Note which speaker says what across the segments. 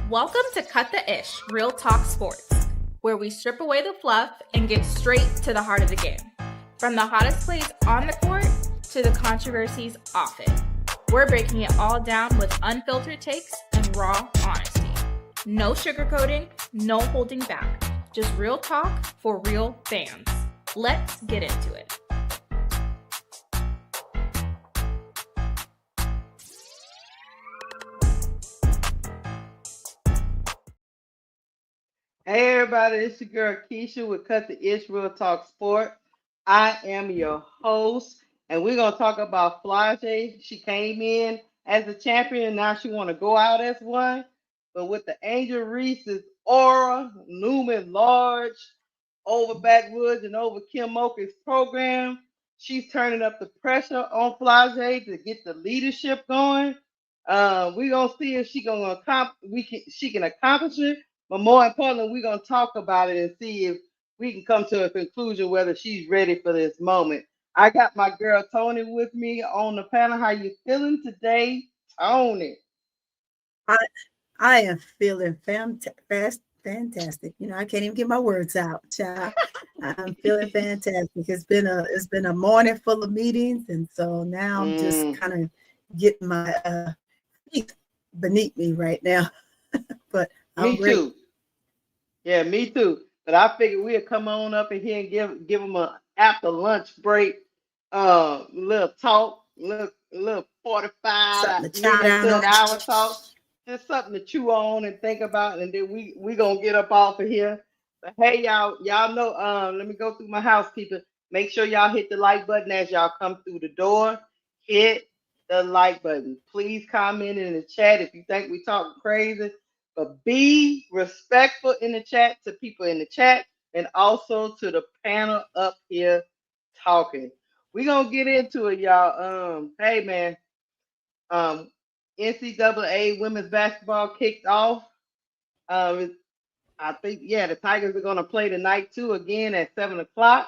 Speaker 1: Welcome to Cut the Ish, Real Talk Sports, where we strip away the fluff and get straight to the heart of the game. From the hottest plays on the court to the controversies off it. We're breaking it all down with unfiltered takes and raw honesty. No sugarcoating, no holding back. Just real talk for real fans. Let's get into it.
Speaker 2: Hey everybody, it's your girl Keisha with Cut the Ish Real Talk Sport. I am your host, and we're gonna talk about Flau'jae. She came in as a champion, now she want to go out as one. But with the Angel Reese's aura looming large over Backwoods and over Kim Mulkey's program, she's turning up the pressure on Flau'jae to get the leadership going. We're gonna see if she can accomplish it. But more importantly, we're going to talk about it and see if we can come to a conclusion whether she's ready for this moment. I got my girl Tony with me on the panel. How you feeling today, Tony?
Speaker 3: I am feeling fantastic. You know, I can't even get my words out, child. I'm feeling fantastic. It's been a morning full of meetings, and so now I'm just kind of getting my feet beneath me right now. But
Speaker 2: me too. Yeah, me too. But I figured we'd come on up in here and give them a after lunch break, little talk, little 45 minutes to an hour talk, just something to chew on and think about, and then we gonna get up off of here. But hey, y'all know. Let me go through my housekeeping. Make sure y'all hit the like button as y'all come through the door. Hit the like button. Please comment in the chat if you think we talking crazy. But be respectful in the chat to people in the chat and also to the panel up here talking. We're gonna get into it, y'all. Hey man, NCAA women's basketball kicked off. I think the Tigers are gonna play tonight too again at 7:00.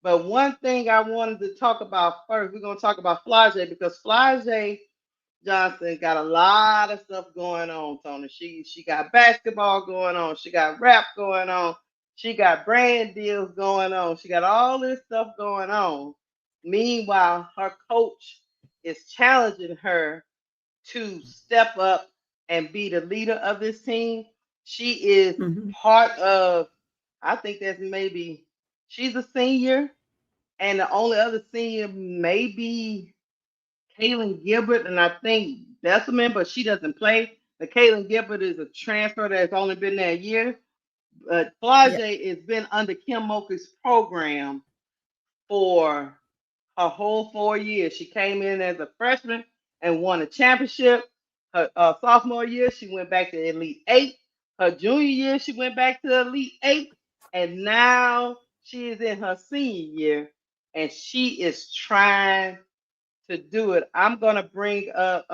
Speaker 2: But one thing I wanted to talk about first, we're gonna talk about Flau'jae because Flau'jae Johnson got a lot of stuff going on, Tony. She got basketball going on. She got rap going on. She got brand deals going on. She got all this stuff going on. Meanwhile, her coach is challenging her to step up and be the leader of this team. She is part of, I think she's a senior, and the only other senior may be Kaylin Gilbert, and I think Besselman, but she doesn't play. But Kaylin Gilbert is a transfer that's only been there a year. But Flau'jae has been under Kim Mulkey's program for her whole 4 years. She came in as a freshman and won a championship. Her sophomore year, she went back to Elite 8. Her junior year, she went back to Elite 8. And now she is in her senior year, and she is trying to do it. I'm gonna bring up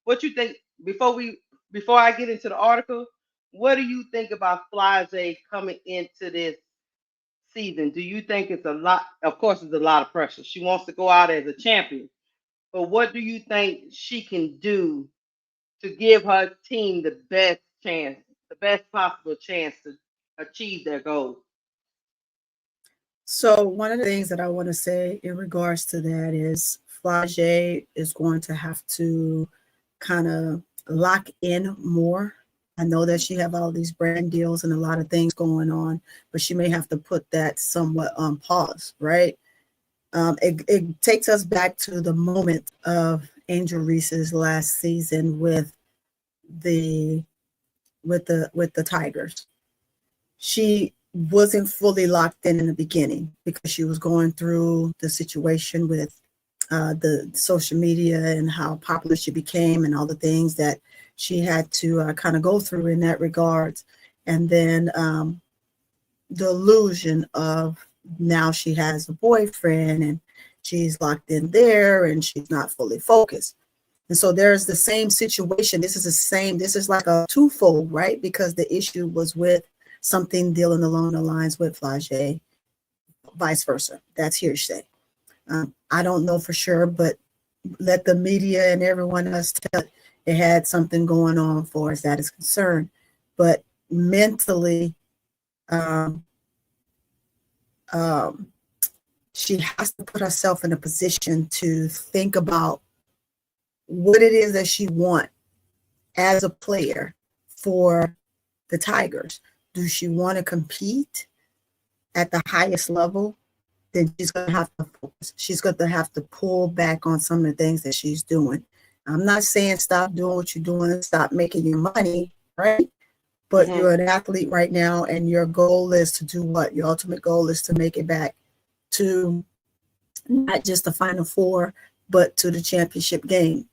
Speaker 2: what you think before I get into the article. What do you think about Flau'jae coming into this season? Do you think it's a lot? Of course, it's a lot of pressure. She wants to go out as a champion, but what do you think she can do to give her team the best possible chance to achieve their goals?
Speaker 3: So one of the things that I want to say in regards to that is Flau'jae is going to have to kind of lock in more. I know that she have all these brand deals and a lot of things going on, but she may have to put that somewhat on pause, right? It takes us back to the moment of Angel Reese's last season with the Tigers. She wasn't fully locked in the beginning because she was going through the situation with the social media and how popular she became and all the things that she had to kind of go through in that regard. And then the illusion of now she has a boyfriend and she's locked in there and she's not fully focused. And so there's the same situation. This is like a twofold, right? Because the issue was with something dealing along the lines with Flau'jae, vice versa. That's hearsay. I don't know for sure, but let the media and everyone else tell They had something going on for as that is concerned. But mentally, um, um, she has to put herself in a position to think about what it is that she wants as a player for the Tigers. Do she want to compete at the highest level? Then she's going to have to focus. She's going to have to pull back on some of the things that she's doing. I'm not saying stop doing what you're doing and stop making your money, right? But you're an athlete right now, and your goal is to do what? Your ultimate goal is to make it back to not just the Final Four, but to the championship game.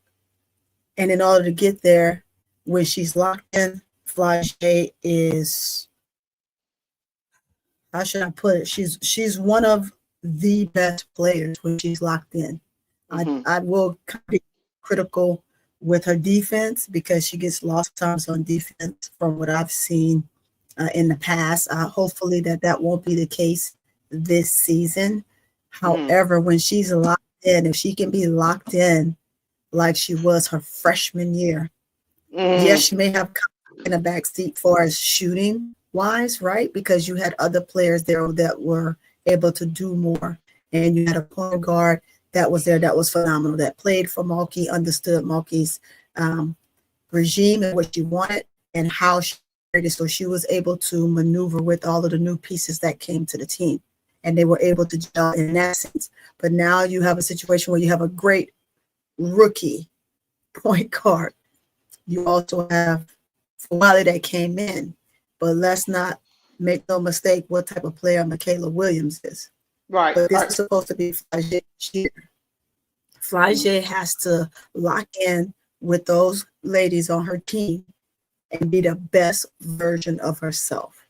Speaker 3: And in order to get there, when she's locked in, Flau'jae is, how should I put it? She's one of the best players when she's locked in. I will be critical with her defense because she gets lost times on defense from what I've seen in the past. Hopefully that won't be the case this season. However, when she's locked in, if she can be locked in like she was her freshman year, yes, she may have come in a backseat for as shooting wise, right? Because you had other players there that were able to do more. And you had a point guard that was there that was phenomenal, that played for Mulkey, understood Mulkey's regime and what she wanted and how she did it. So she was able to maneuver with all of the new pieces that came to the team. And they were able to gel in that sense. But now you have a situation where you have a great rookie point guard. You also have Fulwiley that came in. But let's not make no mistake what type of player Mikayla Williams is.
Speaker 2: Right.
Speaker 3: But this is supposed to be Flau'jae's year. Flau'jae has to lock in with those ladies on her team and be the best version of herself.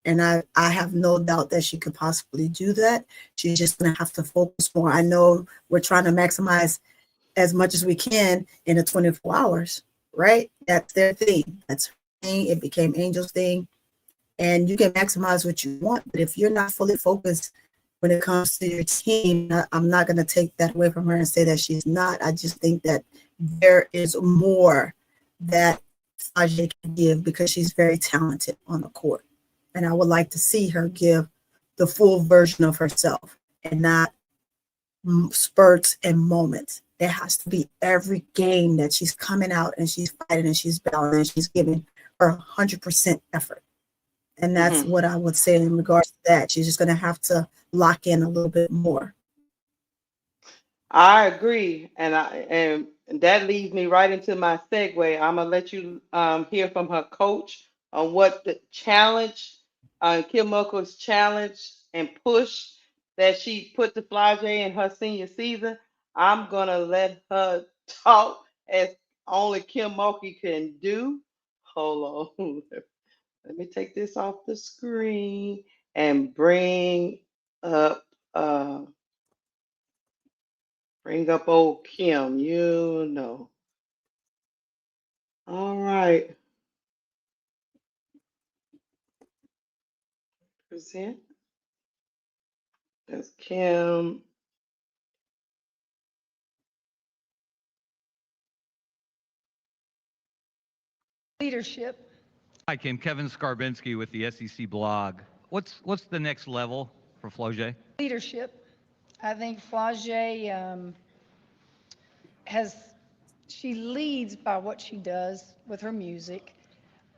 Speaker 3: And I have no doubt that she could possibly do that. She's just going to have to focus more. I know we're trying to maximize as much as we can in the 24 hours, right? That's their thing. That's her thing. It became Angel's thing. And you can maximize what you want. But if you're not fully focused when it comes to your team, I'm not going to take that away from her and say that she's not. I just think that there is more that Flau'jae can give because she's very talented on the court. And I would like to see her give the full version of herself and not spurts and moments. It has to be every game that she's coming out and she's fighting and she's battling and she's giving her 100% effort. And that's what I would say in regards to that. She's just going to have to lock in a little bit more.
Speaker 2: I agree, and that leads me right into my segue. I'm gonna let you hear from her coach on what the challenge, Kim Mulkey's challenge and push that she put to Flau'jae in her senior season. I'm gonna let her talk as only Kim Mulkey can do. Hold on, let me take this off the screen and up. Uh, Bring up old Kim, you know. All right. Present. That's Kim.
Speaker 4: Leadership.
Speaker 5: Hi, Kim. Kevin Skarbinski with the SEC blog. What's the next level for Flau'jae?
Speaker 4: Leadership. I think Flau'jae she leads by what she does with her music,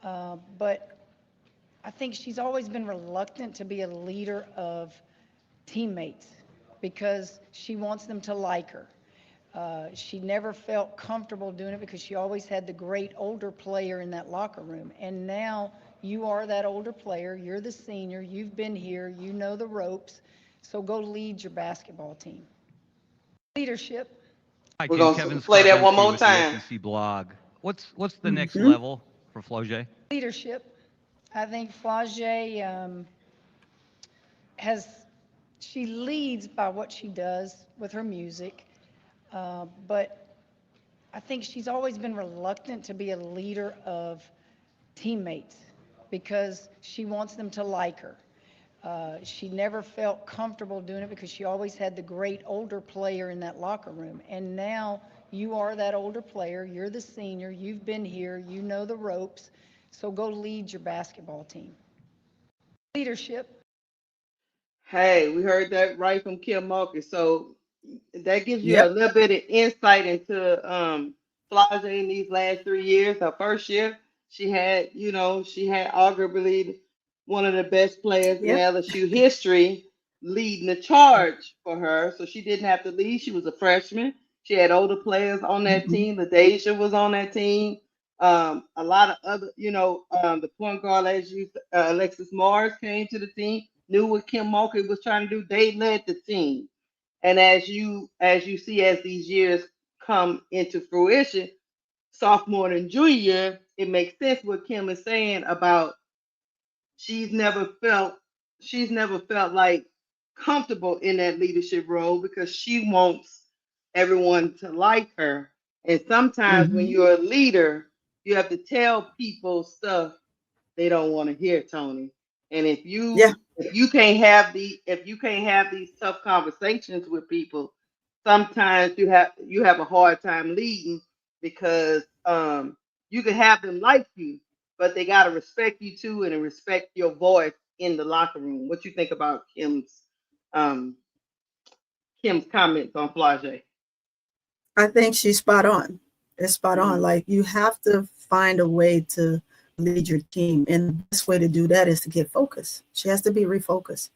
Speaker 4: but I think she's always been reluctant to be a leader of teammates because she wants them to like her. She never felt comfortable doing it because she always had the great older player in that locker room. And now you are that older player. You're the senior. You've been here. You know the ropes. So go lead your basketball team. Leadership.
Speaker 5: Hi,
Speaker 2: We're
Speaker 5: Kim.
Speaker 2: gonna
Speaker 5: Kevin
Speaker 2: play that one
Speaker 5: Skarbinski
Speaker 2: more
Speaker 5: with
Speaker 2: time.
Speaker 5: the SEC blog. What's the next level for Flau'jae?
Speaker 4: Leadership. I think Flau'jae she leads by what she does with her music, but I think she's always been reluctant to be a leader of teammates because she wants them to like her. She never felt comfortable doing it because she always had the great older player in that locker room. And now You are that older player. You're the senior. You've been here. You know the ropes. So go lead your basketball team. Leadership.
Speaker 2: Hey, we heard that right from Kim Mulkey. So that gives you a
Speaker 3: Yep.
Speaker 2: little bit of insight into Flau'jae in these last 3 years. Her first year, she had arguably one of the best players in
Speaker 3: Yep.
Speaker 2: LSU history leading the charge for her. So she didn't have to lead. She was a freshman. She had older players on that
Speaker 3: Mhm.
Speaker 2: team. LaDeja was on that team. A lot of other, the point guard, as you, Alexis Morris came to the team, knew what Kim Mulkey was trying to do. They led the team. And as you see, as these years come into fruition, sophomore and junior year, it makes sense what Kim is saying about she's never felt she's never felt like comfortable in that leadership role because she wants everyone to like her. And sometimes when
Speaker 3: Mhm.
Speaker 2: you're a leader, you have to tell people stuff they don't want to hear, Tony. And
Speaker 3: Yeah.
Speaker 2: if you can't have these tough conversations with people, sometimes you have a hard time leading because you can have them like you, but they gotta respect you too and respect your voice in the locker room. What you think about um Kim's comments on Flau'jae?
Speaker 3: I think she's spot on. It's spot on.
Speaker 2: Mm-hmm.
Speaker 3: Like you have to find a way to lead your team. And the best way to do that is to get focused. She has to be refocused.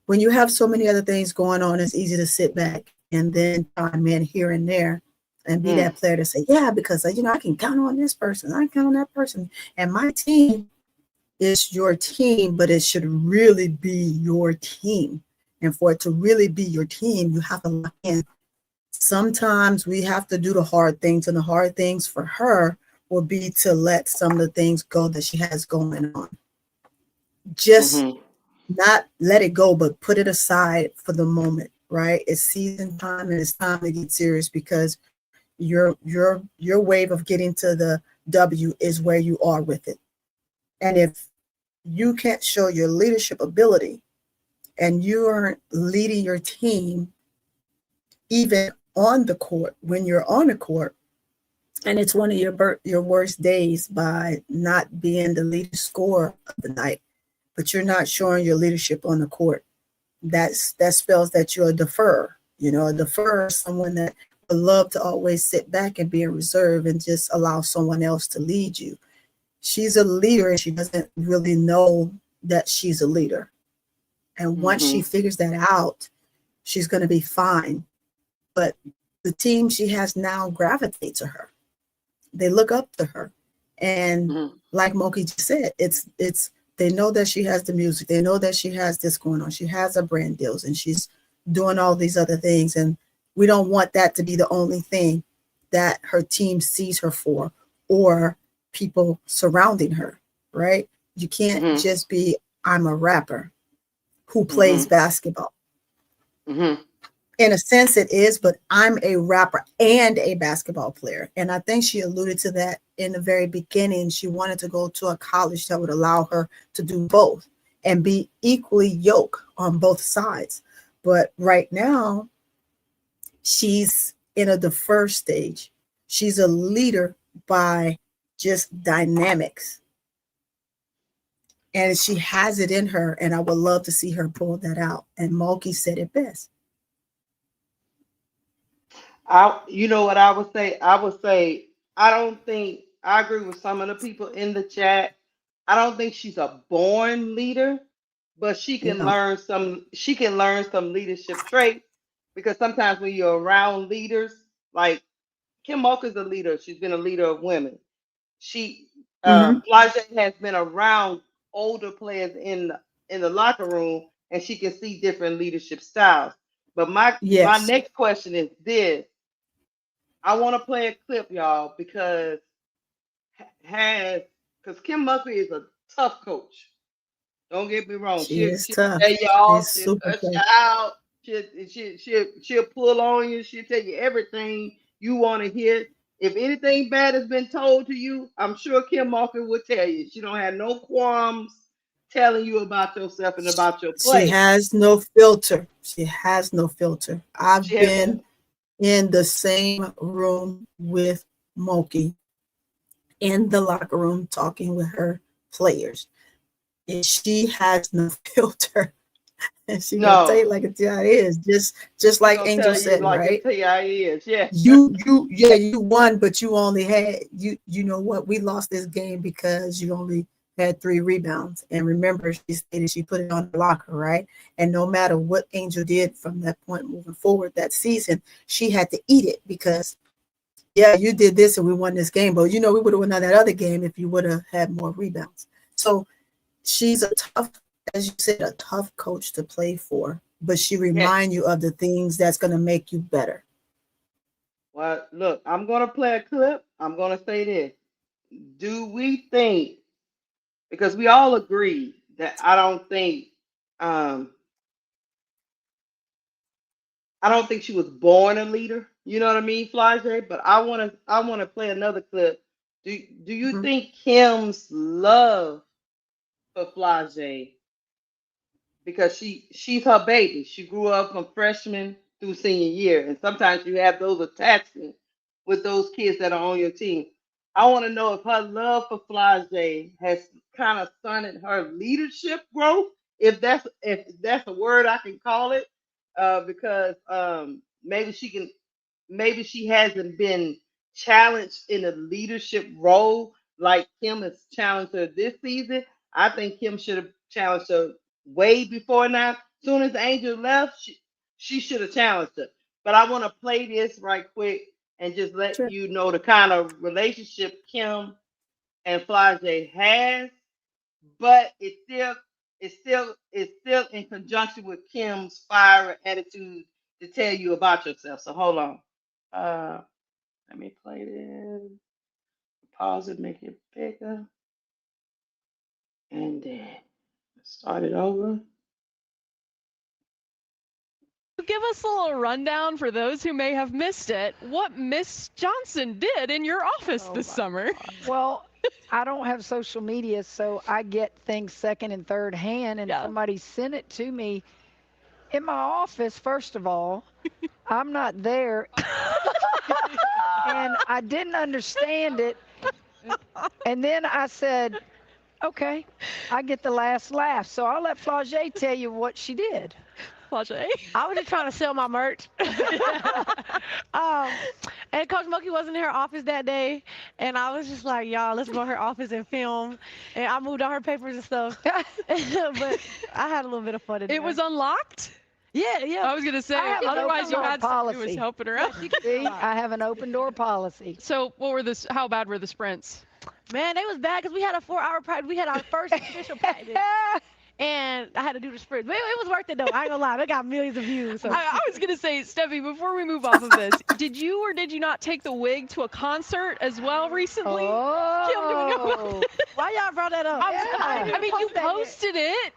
Speaker 3: When you have so many other things going on, it's easy to sit back and then chime in here and there and be
Speaker 2: Mm,
Speaker 3: that player to say, yeah, because I can count on this person, I can count on that person. And my team is your team, but it should really be your team. And for it to really be your team, you have to lock in. Sometimes we have to do the hard things, and the hard things for her will be to let some of the things go that she has going on. Just
Speaker 2: mm-hmm.
Speaker 3: not let it go, but put it aside for the moment, right? It's season time and it's time to get serious because your wave of getting to the W is where you are with it. And if you can't show your leadership ability and you aren't leading your team even on the court, when you're on the court, and it's one of your worst days by not being the lead scorer of the night, but you're not showing your leadership on the court. That spells that you're a deferrer. A deferrer is someone that would love to always sit back and be in reserve and just allow someone else to lead you. She's a leader and she doesn't really know that she's a leader. And once she
Speaker 2: Mm-hmm.
Speaker 3: figures that out, she's going to be fine. But the team she has now gravitate to her. They look up to her. And
Speaker 2: Mm-hmm.
Speaker 3: like Mulkey just said, it's they know that she has the music. They know that she has this going on. She has her brand deals and she's doing all these other things. And we don't want that to be the only thing that her team sees her for or people surrounding her, right? You can't
Speaker 2: Mm-hmm.
Speaker 3: just be, I'm a rapper who plays
Speaker 2: Mm-hmm.
Speaker 3: basketball.
Speaker 2: Mm-hmm.
Speaker 3: In a sense, it is, but I'm a rapper and a basketball player. And I think she alluded to that in the very beginning. She wanted to go to a college that would allow her to do both and be equally yoked on both sides. But right now, she's in a defer stage. She's a leader by just dynamics. And she has it in her. And I would love to see her pull that out. And Mulkey said it best.
Speaker 2: You know what I would say? I would say I don't think I agree with some of the people in the chat. I don't think she's a born leader, but
Speaker 3: No.
Speaker 2: she can learn some leadership traits because sometimes when you're around leaders, like Kim Mulkey's a leader, she's been a leader of women. She
Speaker 3: Mm-hmm.
Speaker 2: Flau'jae has been around older players in the locker room and she can see different leadership styles. But my
Speaker 3: Yes.
Speaker 2: next question is this. I want to play a clip, y'all, has because Kim Mulkey is a tough coach. Don't get me wrong.
Speaker 3: She is
Speaker 2: She'll
Speaker 3: tough.
Speaker 2: tell y'all,
Speaker 3: She's
Speaker 2: she'll
Speaker 3: super
Speaker 2: cuss you
Speaker 3: tough.
Speaker 2: out, she'll pull on you, she'll tell you everything you want to hear. If anything bad has been told to you, I'm sure Kim Mulkey will tell you. She don't have no qualms telling you about yourself and about your
Speaker 3: She
Speaker 2: play.
Speaker 3: has no filter. She has no filter. I've
Speaker 2: She has
Speaker 3: been in the same room with Mulkey, in the locker room talking with her players. And she has no filter. And she gonna tell you
Speaker 2: No,
Speaker 3: like it is, just
Speaker 2: she
Speaker 3: like
Speaker 2: gonna
Speaker 3: Angel
Speaker 2: tell you
Speaker 3: said,
Speaker 2: like
Speaker 3: right?
Speaker 2: it is. Yeah.
Speaker 3: You won, but you only had you know what? We lost this game because you only had 3 rebounds. And remember, she stated she put it on the locker, right? And no matter what Angel did from that point moving forward that season, she had to eat it because yeah, you did this and we won this game, but you know we would have won that other game if you would have had more rebounds. So she's a tough, as you said, a tough coach to play for, but she
Speaker 2: Yes.
Speaker 3: remind you of the things that's going to make you better.
Speaker 2: Well, look, I'm gonna play a clip. I'm gonna say this. Do we think, because we all agree that um I don't think she was born a leader. You know what I mean, Flau'jae? But I wanna play another clip. Do you
Speaker 3: Mhm.
Speaker 2: think Kim's love for Flau'jae, because she's her baby. She grew up from freshman through senior year, and sometimes you have those attachments with those kids that are on your team. I want to know if her love for Flau'jae has kind of stunted her leadership growth, if that's a word I can call it, because maybe she hasn't been challenged in a leadership role like Kim has challenged her this season. I think Kim should have challenged her way before now. Soon as Angel left, she should have challenged her. But I want to play this right quick and just let
Speaker 3: Sure.
Speaker 2: you know the kind of relationship Kim and Flau'jae has, but it's still in conjunction with Kim's fire attitude to tell you about yourself. So hold on. Uh, Let me play this. Pause it, make it bigger, and then start it over.
Speaker 6: Give us a little rundown for those who may have missed it. What Miss Johnson did in your office this summer?
Speaker 4: Well, I don't have social media, so I get things second and third hand, and
Speaker 6: Yeah.
Speaker 4: somebody sent it to me in my office. First of all, I'm not there, and I didn't understand it. And then I said, okay, I get the last laugh. So I'll let Flau'jae tell you what she did.
Speaker 6: Flau'jae?
Speaker 7: I was just trying to sell my merch. um, and Coach Mulkey wasn't in her office that day, and I was just like, y'all, let's go to her office and film. And I moved all her papers and stuff. But I had a little bit of fun in there.
Speaker 6: It was unlocked?
Speaker 7: Yeah, yeah.
Speaker 6: I was going to say,
Speaker 4: I have an
Speaker 6: otherwise
Speaker 4: open
Speaker 6: you
Speaker 4: door
Speaker 6: had somebody who was
Speaker 4: policy.
Speaker 6: helping her out.
Speaker 4: See, I have an open door policy.
Speaker 6: So how bad were the sprints?
Speaker 7: Man, they was bad because we had a 4-hour practice. We had our first official practice. And I had to do the sprint. But it was worth it, though. I ain't gonna lie. It got millions of views. So.
Speaker 6: I was going to say, Steffi, before we move off of this, did you or did you not take the wig to a concert as well recently? Kim, do we know?
Speaker 7: Why y'all brought that up?
Speaker 6: I mean, you posted it.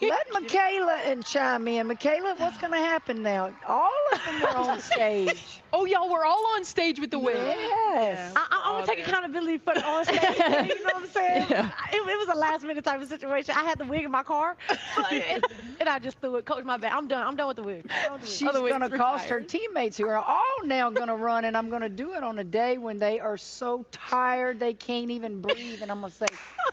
Speaker 4: Let Michaela and chime in. Michaela, what's going to happen now? All of them were on stage.
Speaker 6: Oh, y'all were all on stage with the wig.
Speaker 4: Yes.
Speaker 7: I'm going to take accountability for the on stage. You know what I'm saying?
Speaker 6: Yeah.
Speaker 7: It was a last minute type of situation. I had the wig in my car, and I just threw it. Coach, my bad. I'm done. I'm done with the wig.
Speaker 4: She's going to cost her teammates who are all now going to run, and I'm going to do it on a day when they are so tired they can't even breathe. And I'm going to say,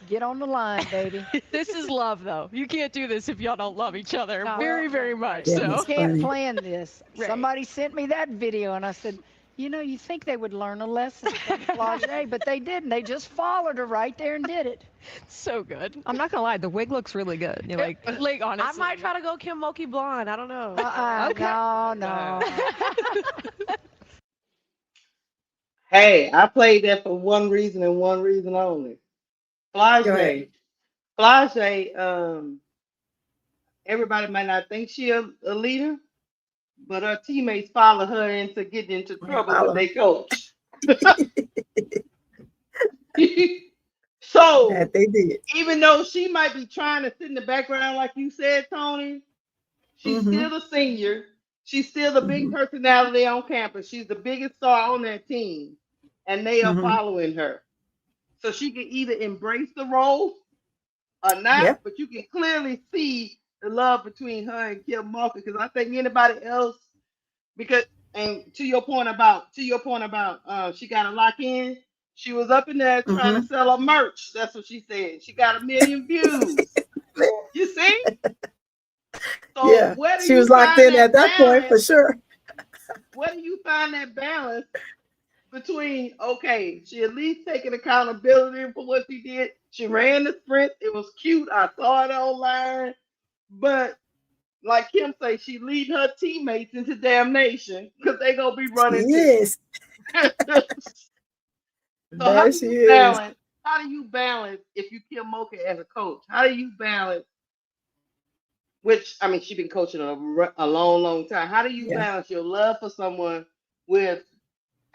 Speaker 4: get on the line, baby.
Speaker 6: This is love, though. You can't do this if y'all don't love each other
Speaker 7: No.
Speaker 6: very, very much.
Speaker 3: Yeah,
Speaker 6: So
Speaker 3: that's
Speaker 4: You can't
Speaker 3: funny.
Speaker 4: plan this.
Speaker 6: Right.
Speaker 4: Somebody sent me that video, and I said, you know, you think they would learn a lesson from Flau'jae, but they didn't. They just followed her right there and did it.
Speaker 6: so good.
Speaker 8: I'm not gonna lie, the wig looks really good. You're like,
Speaker 6: Like,
Speaker 7: I
Speaker 6: honestly.
Speaker 7: might try to go Kim Mulkey blonde. I don't know.
Speaker 8: Okay.
Speaker 4: No.
Speaker 2: Hey, I played that for one reason and one reason only.
Speaker 3: Go ahead.
Speaker 2: Flau'jae, everybody might not think she a leader, but her teammates follow her into getting into trouble
Speaker 3: Follow.
Speaker 2: with their coach. So
Speaker 3: That they did.
Speaker 2: even though she might be trying to sit in the background, like you said, Tony, she's
Speaker 3: Mhm.
Speaker 2: still a senior. She's still the big
Speaker 3: Mhm.
Speaker 2: personality on campus. She's the biggest star on that team, and they are
Speaker 3: Mhm.
Speaker 2: following her. So she can either embrace the role or not,
Speaker 3: Yep.
Speaker 2: but you can clearly see the love between her and Kim Mulkey. Because I think anybody else, because And to your point about she got to lock in. She was up in there trying to sell her merch. That's what she said. She got 1 million views. You see? So
Speaker 3: Yeah,
Speaker 2: where do
Speaker 3: she was
Speaker 2: you
Speaker 3: locked
Speaker 2: find
Speaker 3: in at
Speaker 2: that
Speaker 3: that point for
Speaker 2: balance?
Speaker 3: sure.
Speaker 2: Where do you find that balance between, okay, she at least taking accountability for what she did. She ran the sprint. It was cute. I saw it online. But like Kim say, she lead her teammates into damnation because they gonna be
Speaker 3: She
Speaker 2: running too.
Speaker 3: is.
Speaker 2: So how
Speaker 3: There
Speaker 2: do
Speaker 3: she
Speaker 2: you
Speaker 3: is.
Speaker 2: balance? How do you balance if you Kim Mulkey as a coach? How do you balance? Which I mean, she's been coaching a long, long time. How do you
Speaker 3: Yeah.
Speaker 2: balance your love for someone with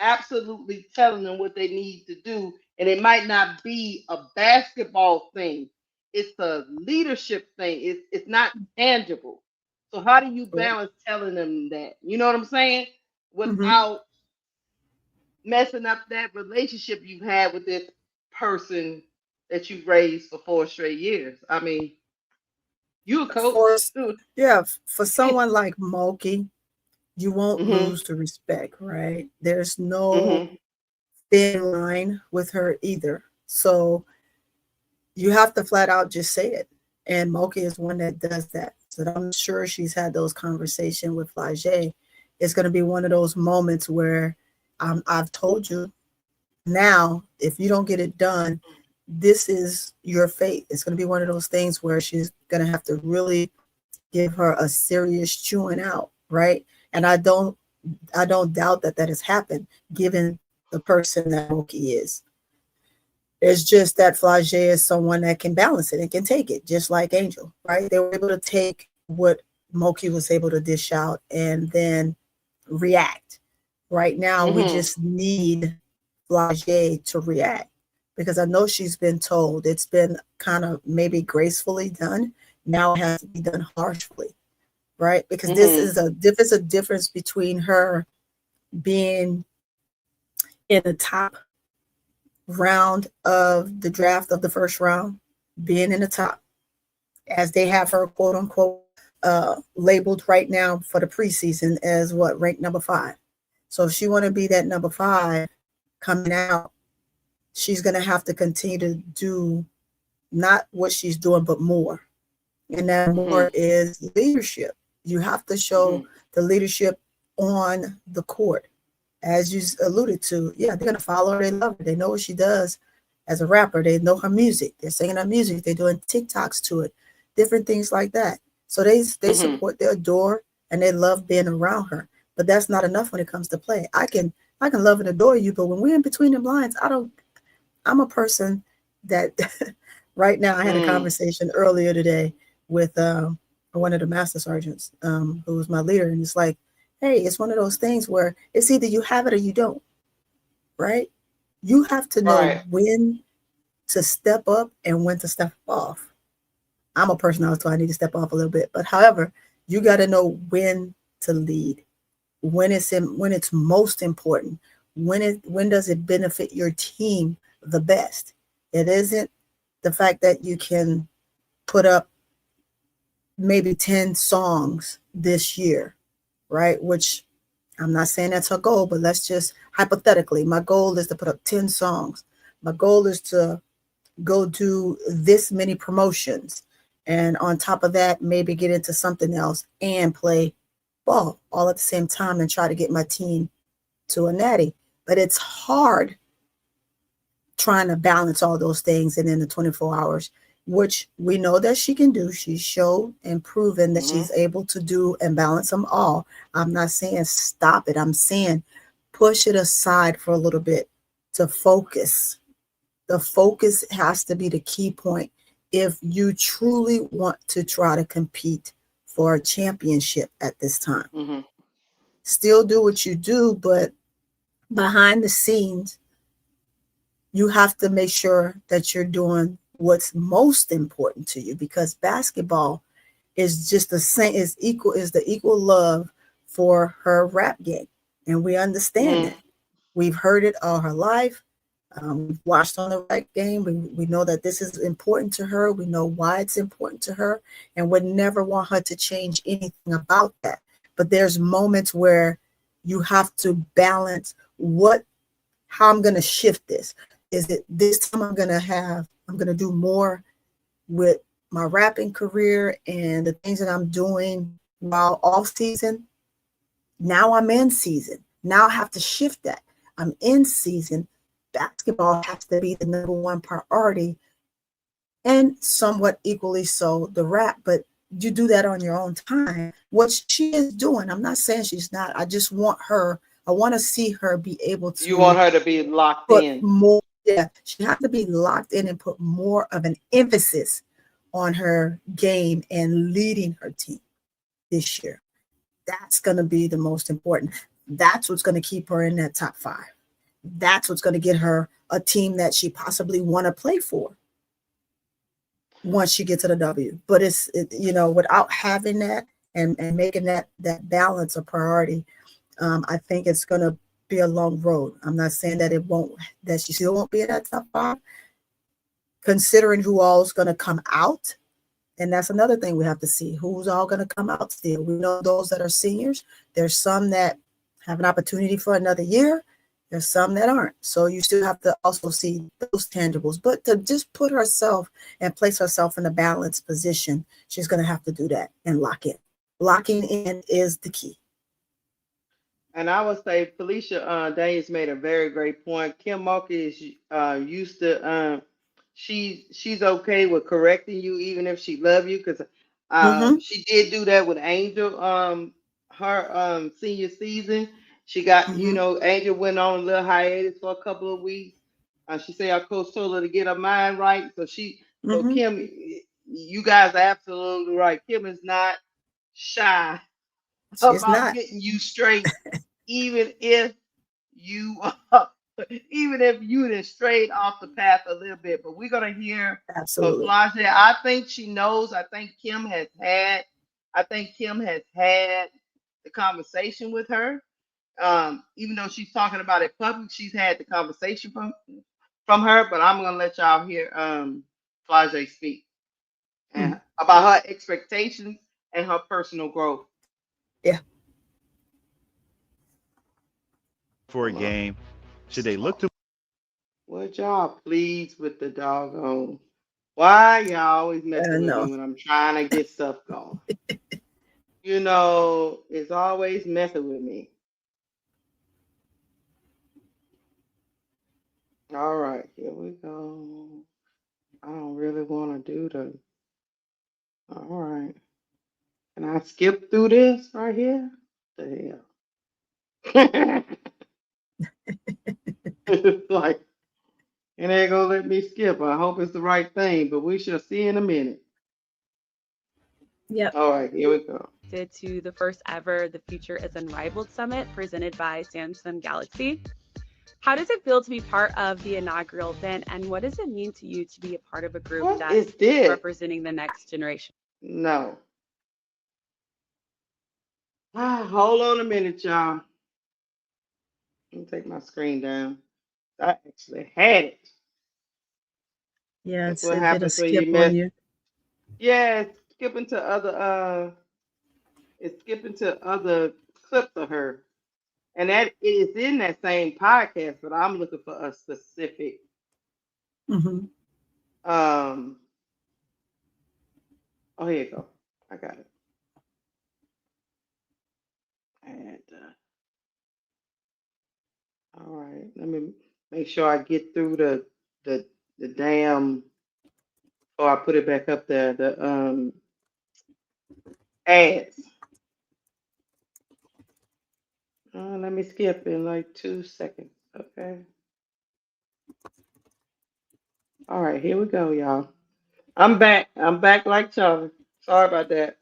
Speaker 2: absolutely telling them what they need to do? And it might not be a basketball thing; it's a leadership thing. It's not tangible. So how do you balance telling them that? You know what I'm saying?
Speaker 3: Mm-hmm.
Speaker 2: Without messing up that relationship you've had with this person that you've raised for 4 straight years. I mean, you a
Speaker 3: For
Speaker 2: coach.
Speaker 3: for someone like Mulkey, you won't
Speaker 2: Mhm.
Speaker 3: lose the respect, right? There's no
Speaker 2: Mhm.
Speaker 3: thin line with her either. So you have to flat out just say it. And Mulkey is one that does that. So I'm sure she's had those conversations with Flau'jae. It's going to be one of those moments where I've told you now, if you don't get it done, this is your fate. It's going to be one of those things where she's going to have to really give her a serious chewing out, right? And I don't doubt that that has happened, given the person that Mulkey is. It's just that Flau'jae is someone that can balance it and can take it, just like Angel, right? They were able to take what Mulkey was able to dish out and then react. Right now, we
Speaker 2: Mhm.
Speaker 3: just need Flau'jae to react because I know she's been told it's been kind of maybe gracefully done. Now it has to be done harshly, right? Because
Speaker 2: Mhm.
Speaker 3: this is a difference between her being in the top round of the draft of the first round, being in the top, as they have her quote unquote labeled right now for the preseason as what, ranked number 5. So if she want to be that number 5 coming out, she's going to have to continue to do not what she's doing, but more. And that more
Speaker 2: Mhm.
Speaker 3: is leadership. You have to show
Speaker 2: Mhm.
Speaker 3: the leadership on the court. As you alluded to, yeah, they're going to follow her. They love her. They know what she does as a rapper. They know her music. They're singing her music. They're doing TikToks to it, different things like that. So they
Speaker 2: Mhm.
Speaker 3: support, they adore, and they love being around her. But that's not enough when it comes to play. I can love and adore you, but when we're in between the lines, I'm a person that right now I had a
Speaker 2: Mhm.
Speaker 3: conversation earlier today with one of the master sergeants who was my leader. And it's like, hey, it's one of those things where it's either you have it or you don't, right? You have to know
Speaker 2: Right.
Speaker 3: when to step up and when to step off. I'm a person also, I need to step off a little bit. But however, you got to know when to lead, when it's most important, when does it benefit your team the best. It isn't the fact that you can put up maybe 10 songs this year, right? Which I'm not saying that's her goal, but let's just hypothetically, my goal is to put up 10 songs. My goal is to go do this many promotions. And on top of that, maybe get into something else and play ball all at the same time and try to get my team to a natty. But it's hard trying to balance all those things and in the 24 hours, which we know that she can do. She's shown and proven that
Speaker 2: Mhm.
Speaker 3: she's able to do and balance them all. I'm not saying stop it. I'm saying push it aside for a little bit to focus. The focus has to be the key point if you truly want to try to compete for a championship at this time.
Speaker 2: Mhm.
Speaker 3: Still do what you do, but behind the scenes, you have to make sure that you're doing what's most important to you, because basketball is just the same, is the equal love for her rap game. And we understand
Speaker 2: Mhm.
Speaker 3: that. We've heard it all her life. We've watched on the rap game. We know that this is important to her. We know why it's important to her, and would never want her to change anything about that. But there's moments where you have to balance how I'm going to shift this. Is it this time I'm going to do more with my rapping career and the things that I'm doing while off season. Now I'm in season. Now I have to shift that. I'm in season. Basketball has to be the number one priority, and somewhat equally so the rap, but you do that on your own time. What she is doing, I'm not saying she's not. I just want I want to see her be able to.
Speaker 2: You want her to be locked in.
Speaker 3: More, yeah, she has to be locked in and put more of an emphasis on her game and leading her team this year. That's going to be the most important. That's what's going to keep her in that top 5. That's what's going to get her a team that she possibly want to play for once she gets to the W. But without having that and making that balance a priority, I think it's going to be a long road. I'm not saying that she still won't be in that top 5, considering who all is going to come out. And that's another thing we have to see, who's all going to come out still. We know those that are seniors. There's some that have an opportunity for another year. There's some that aren't. So you still have to also see those tangibles. But to just put herself and place herself in a balanced position, she's going to have to do that and lock in. Locking in is the key.
Speaker 2: And I would say Felicia Daniels made a very great point. Kim Mulkey is used to she's okay with correcting you even if she love you, because she did do that with Angel her senior season. She got Angel went on a little hiatus for a couple of weeks. She said our coach told her to get her mind right. So Kim, you guys are absolutely right. Kim is not shy about getting you straight, even if you done strayed off the path a little bit. But we're gonna hear from Flau'jae. I think she knows. I think Kim has had the conversation with her. Even though she's talking about it public, she's had the conversation from her. But I'm gonna let y'all hear Flau'jae speak and about her expectations and her personal growth.
Speaker 3: Yeah.
Speaker 9: For a game, should they look to?
Speaker 2: Would y'all please with the doggone? Why y'all always messing with me when I'm trying to get stuff going? It's always messing with me. All right, here we go. I don't really want to do the. All right. Can I skip through this right here? The hell. It's like, it ain't gonna let me skip. I hope it's the right thing, but we shall see in a minute.
Speaker 3: Yep.
Speaker 2: All right, here we go.
Speaker 10: To the first ever The Future is Unrivaled Summit presented by Samsung Galaxy. How does it feel to be part of the inaugural event, and what does it mean to you to be a part of a group that's representing the next generation?
Speaker 2: No. Hold on a minute, y'all. Let me take my screen down. I actually had it.
Speaker 3: Yeah,
Speaker 2: that's what happens when you miss. Yeah, it's skipping to other clips of her. And that it is in that same podcast, but I'm looking for a specific. Oh, here you go. I got it. And all right, let me make sure I get through the damn. Oh, I put it back up there. The ads. Let me skip in like 2 seconds. Okay. All right, here we go, y'all. I'm back. I'm back like Charlie. Sorry about that.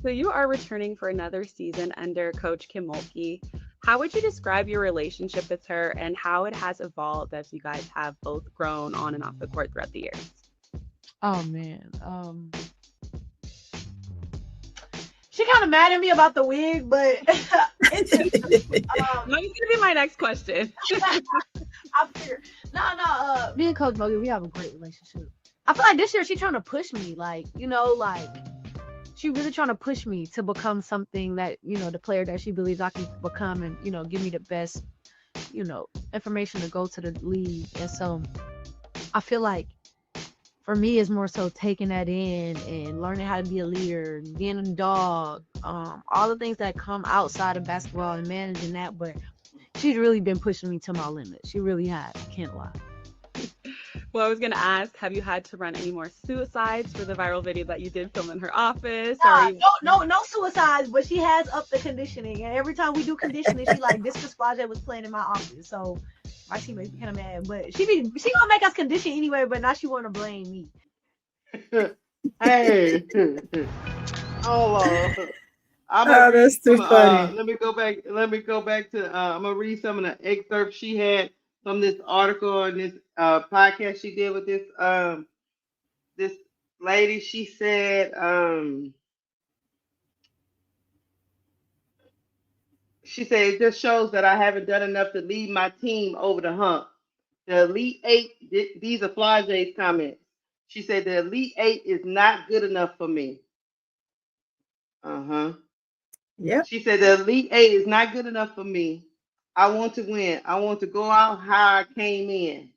Speaker 10: So you are returning for another season under Coach Kim Mulkey. How would you describe your relationship with her and how it has evolved as you guys have both grown on and off the court throughout the years?
Speaker 7: Oh man. She kind of mad at me about the wig, but
Speaker 10: Let me give you my next question.
Speaker 7: I figured. No. Me and Coach Mulkey, we have a great relationship. I feel like this year she's trying to push me, like, she really trying to push me to become something that, the player that she believes I can become, and, give me the best, information to go to the league. And so I feel like for me, it's more so taking that in and learning how to be a leader, being a dog, all the things that come outside of basketball and managing that. But she's really been pushing me to my limit. She really has. I can't lie.
Speaker 10: Well, I was going to ask, have you had to run any more suicides for the viral video that you did film in her office?
Speaker 7: No suicides, but she has upped the conditioning. And every time we do conditioning, she like, this was Flau'jae was playing in my office. So my teammates be kind of mad. But she gonna make us condition anyway, but now she want to blame me.
Speaker 2: Hey. Hold on.
Speaker 3: That's too funny.
Speaker 2: Let me go back to I'm gonna read some of the excerpts she had from this article and this podcast she did with this lady. She said it just shows that I haven't done enough to lead my team over the hump. The Elite Eight, these are Flau'jae's comments. She said the Elite Eight is not good enough for me.
Speaker 3: Yeah.
Speaker 2: She said the Elite Eight is not good enough for me. I want to win. I want to go out how I came in.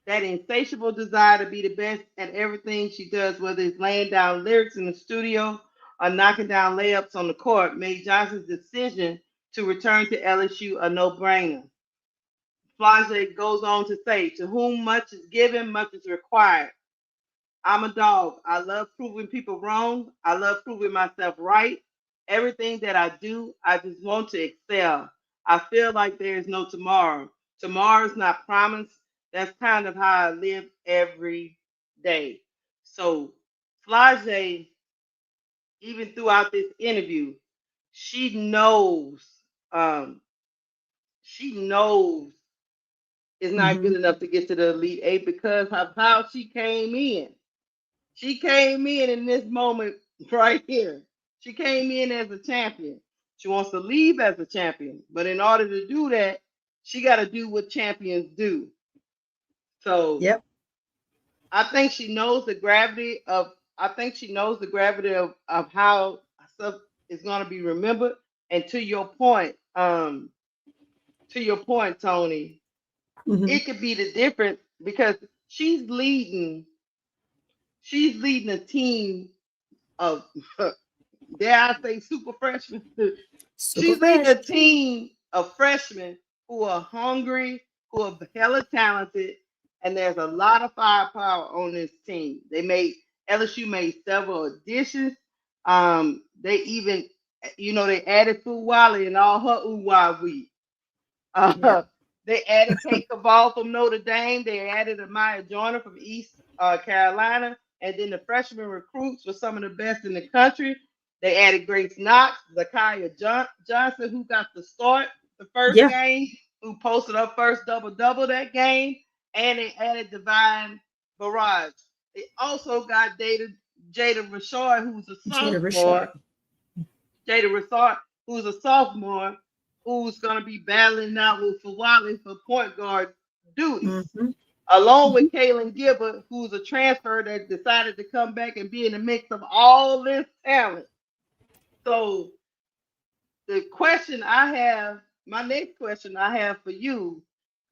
Speaker 2: That insatiable desire to be the best at everything she does, whether it's laying down lyrics in the studio or knocking down layups on the court, made Johnson's decision to return to LSU a no-brainer. Flau'jae goes on to say, to whom much is given, much is required. I'm a dog. I love proving people wrong. I love proving myself right. Everything that I do, I just want to excel. I feel like there is no tomorrow. Tomorrow's not promised. That's kind of how I live every day. So Flau'jae, even throughout this interview, she knows it's not good enough to get to the Elite Eight because of how she came in. She came in this moment right here. She came in as a champion. She wants to leave as a champion. But in order to do that, she got to do what champions do. So
Speaker 3: yep.
Speaker 2: I think she knows the gravity of how stuff is going to be remembered. And to your point, Tony, it could be the difference because she's leading a team of, dare I say, super freshmen. She's leading a team of freshmen who are hungry, who are hella talented, and there's a lot of firepower on this team. LSU made several additions. They even, they added Fulwiley and all her ooh-wah-wee. They added Kate Caval from Notre Dame. They added Amaya Joyner from East Carolina. And then the freshman recruits were some of the best in the country. They added Grace Knox, Zakiya Johnson, who got the start the first game, who posted her first double-double that game. And they added Divine Barrage. They also got Jada Rashard, who's a sophomore. Jada Rashard, who's a sophomore, who's going to be battling out with Fulwiley for point guard duties. Along with Kaylin Gilbert, who's a transfer that decided to come back and be in the mix of all this talent. So the question I have, my next question I have for you,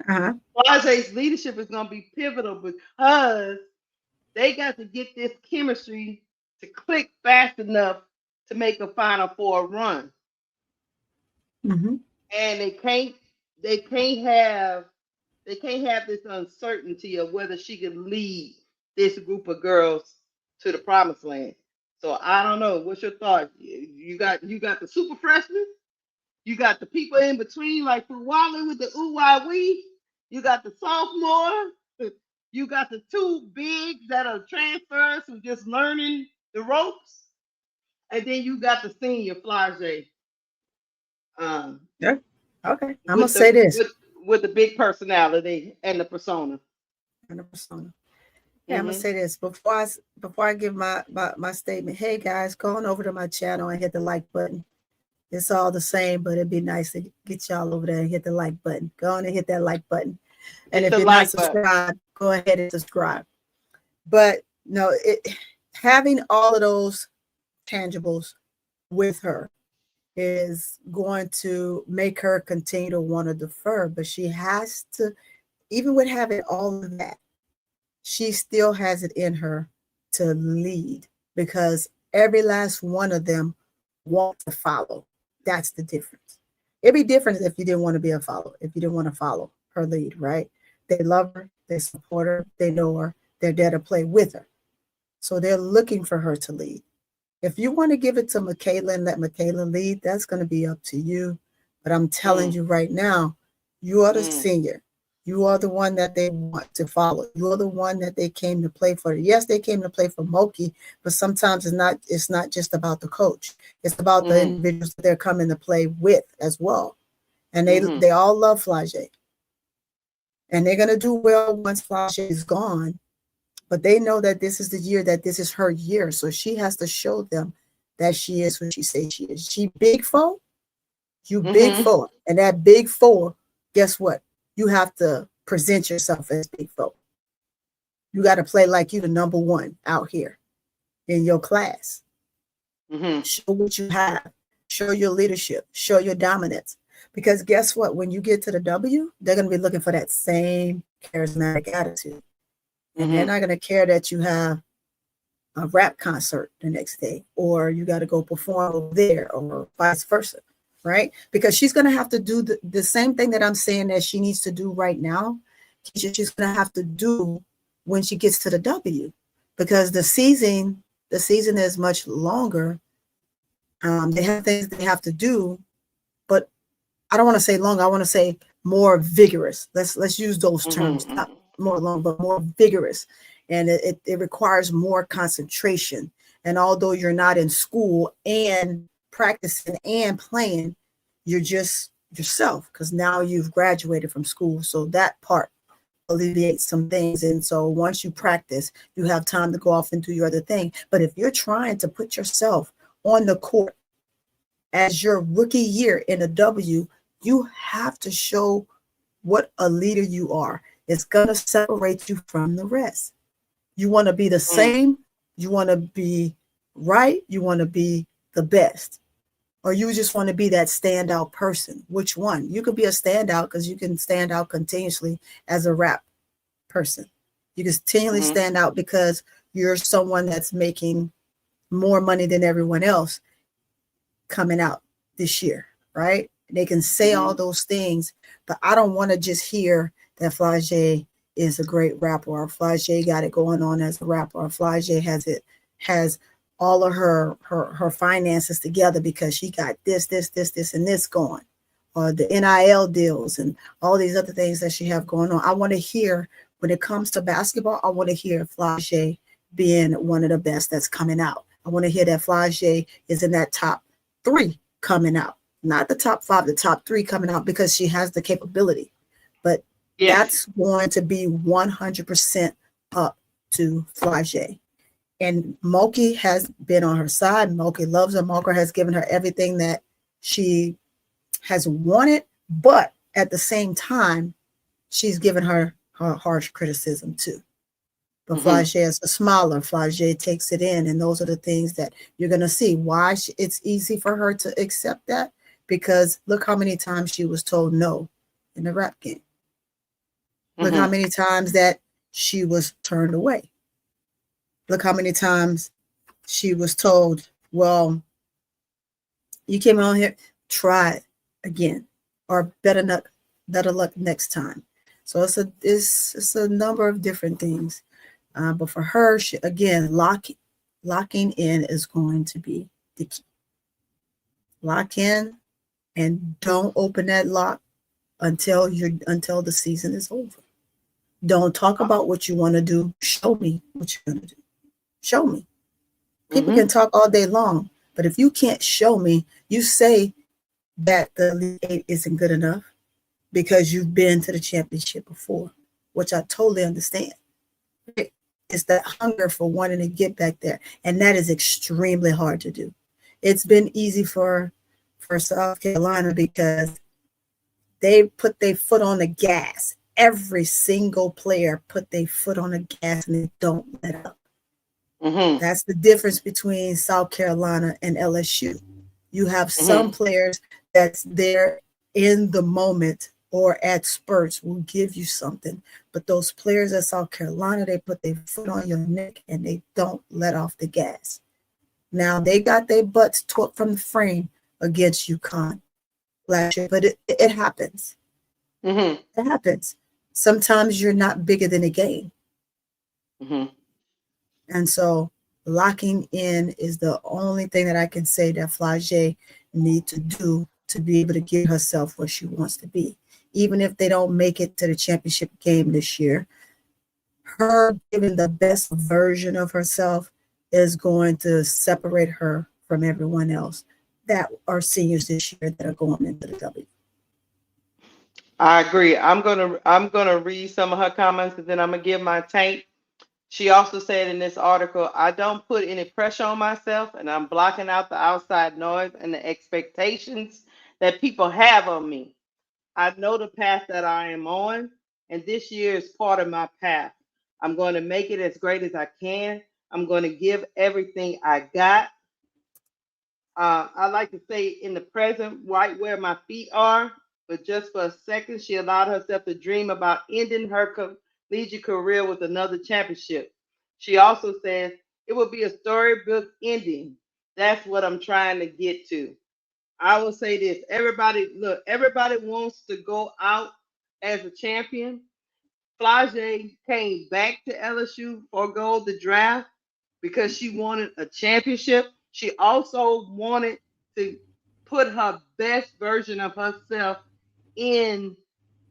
Speaker 2: Flau'jae's leadership is going to be pivotal because they got to get this chemistry to click fast enough to make a Final Four run. And they can't have this uncertainty of whether she can lead this group of girls to the promised land. So I don't know. What's your thought? You got the super freshmen. You got the people in between, like Fulwiley with the ooh-wah-wee. You got the sophomore. You got the two bigs that are transfers who just learning the ropes. And then you got the senior Flau'jae.
Speaker 3: Okay. I'm going to say this.
Speaker 2: With the big personality and the persona.
Speaker 3: Yeah, I'm gonna say this before I give my statement. Hey guys, go on over to my channel and hit the like button. It's all the same, but it'd be nice to get y'all over there and hit the like button. Go on and hit that like button. And
Speaker 2: Hit
Speaker 3: if
Speaker 2: the
Speaker 3: you're not
Speaker 2: like button.
Speaker 3: subscribed, go ahead and subscribe. But no, having all of those tangibles with her is going to make her continue to want to defer. But she has to, even with having all of that, she still has it in her to lead, because every last one of them want to follow. That's the difference. It'd be different if you didn't want to be a follower, if you didn't want to follow her lead, right? They love her, they support her, they know her, they're there to play with her. So they're looking for her to lead. If you want to give it to Michaela and let Michaela lead, that's going to be up to you. But I'm telling you right now, you are the senior. You are the one that they want to follow. You are the one that they came to play for. Yes, they came to play for Mulkey, but sometimes it's not just about the coach. It's about the individuals that they're coming to play with as well. And they all love Flau'jae. And they're going to do well once Flau'jae is gone. But they know that this is the year, that this is her year. So she has to show them that she is what she says she is. She big four, you big four. And that big four, guess what? You have to present yourself as big four. You got to play like you the number one out here in your class. Show what you have. Show your leadership. Show your dominance. Because guess what? When you get to the W, they're going to be looking for that same charismatic attitude. And they're not going to care that you have a rap concert the next day, or you got to go perform over there, or vice versa, right? Because she's going to have to do the same thing that I'm saying that she needs to do right now. She's going to have to do when she gets to the W, because the season is much longer. They have things they have to do, but I don't want to say long. I want to say more vigorous. Let's use those terms. Not more long, but more vigorous. And it requires more concentration. And although you're not in school and practicing and playing, you're just yourself, because now you've graduated from school. So that part alleviates some things. And so once you practice, you have time to go off and do your other thing. But if you're trying to put yourself on the court as your rookie year in a W, you have to show what a leader you are. It's going to separate you from the rest. You want to be the same. You want to be right. You want to be the best. Or you just want to be that standout person. Which one? You could be a standout because you can stand out continuously as a rap person. You can continually stand out because you're someone that's making more money than everyone else coming out this year, right? They can say all those things, but I don't want to just hear that Flau'jae is a great rapper, or Flau'jae got it going on as a rapper, or Flau'jae has all of her finances together because she got this, and this going, or the NIL deals and all these other things that she have going on. I want to hear, when it comes to basketball, I want to hear Flau'jae being one of the best that's coming out. I want to hear that Flau'jae is in that top 3 coming out, not the top 5, the top 3 coming out, because she has the capability. But that's going to be 100% up to Flau'jae. And Mulkey has been on her side. Mulkey loves her. Mulkey has given her everything that she has wanted, but at the same time, she's given her harsh criticism too. But Flau'jae is a smiler. Flau'jae takes it in, and those are the things that you're going to see. Why it's easy for her to accept that? Because look how many times she was told no in the rap game. Look how many times that she was turned away. Look how many times she was told, well, you came on here, try it again, or better luck next time. So it's a number of different things. But for her, again, locking in is going to be the key. Lock in and don't open that lock until the season is over. Don't talk about what you want to do. Show me what you're going to do. Show me. People can talk all day long, but if you can't show me, you say that the Elite Eight isn't good enough because you've been to the championship before, which I totally understand. It's that hunger for wanting to get back there, and that is extremely hard to do. It's been easy for South Carolina because they put their foot on the gas every single player put their foot on the gas and they don't let up.
Speaker 2: Mm-hmm.
Speaker 3: That's the difference between South Carolina and LSU. You have some players that's there in the moment or at spurts will give you something. But those players at South Carolina, they put their foot on your neck and they don't let off the gas. Now, they got their butts tore from the frame against UConn last year, but it happens.
Speaker 2: Mm-hmm.
Speaker 3: It happens. Sometimes you're not bigger than a game.
Speaker 2: Mm-hmm.
Speaker 3: And so locking in is the only thing that I can say that Flau'jae need to do to be able to get herself where she wants to be. Even if they don't make it to the championship game this year, her giving the best version of herself is going to separate her from everyone else that are seniors this year that are going into the W.
Speaker 2: I agree. I'm gonna read some of her comments and then I'm gonna give my take. She also said in this article, I don't put any pressure on myself and I'm blocking out the outside noise and the expectations that people have on me. I know the path that I am on, and this year is part of my path. I'm going to make it as great as I can. I'm going to give everything I got. I like to say in the present, right where my feet are, but just for a second, she allowed herself to dream about ending her collegiate career with another championship. She also says, it will be a storybook ending. That's what I'm trying to get to. I will say this. Everybody wants to go out as a champion. Flau'jae came back to LSU, forgo the draft because she wanted a championship. She also wanted to put her best version of herself in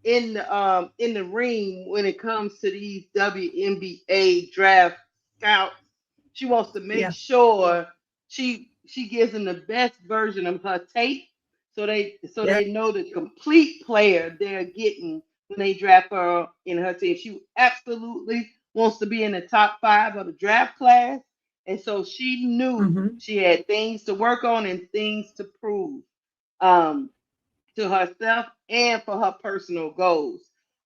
Speaker 2: the ring when it comes to these WNBA draft scouts. She wants to make sure she gives them the best version of her tape, so they know the complete player they're getting when they draft her in her team. She absolutely wants to be in the top 5 of the draft class, and so she knew she had things to work on and things to prove to herself and for her personal goals.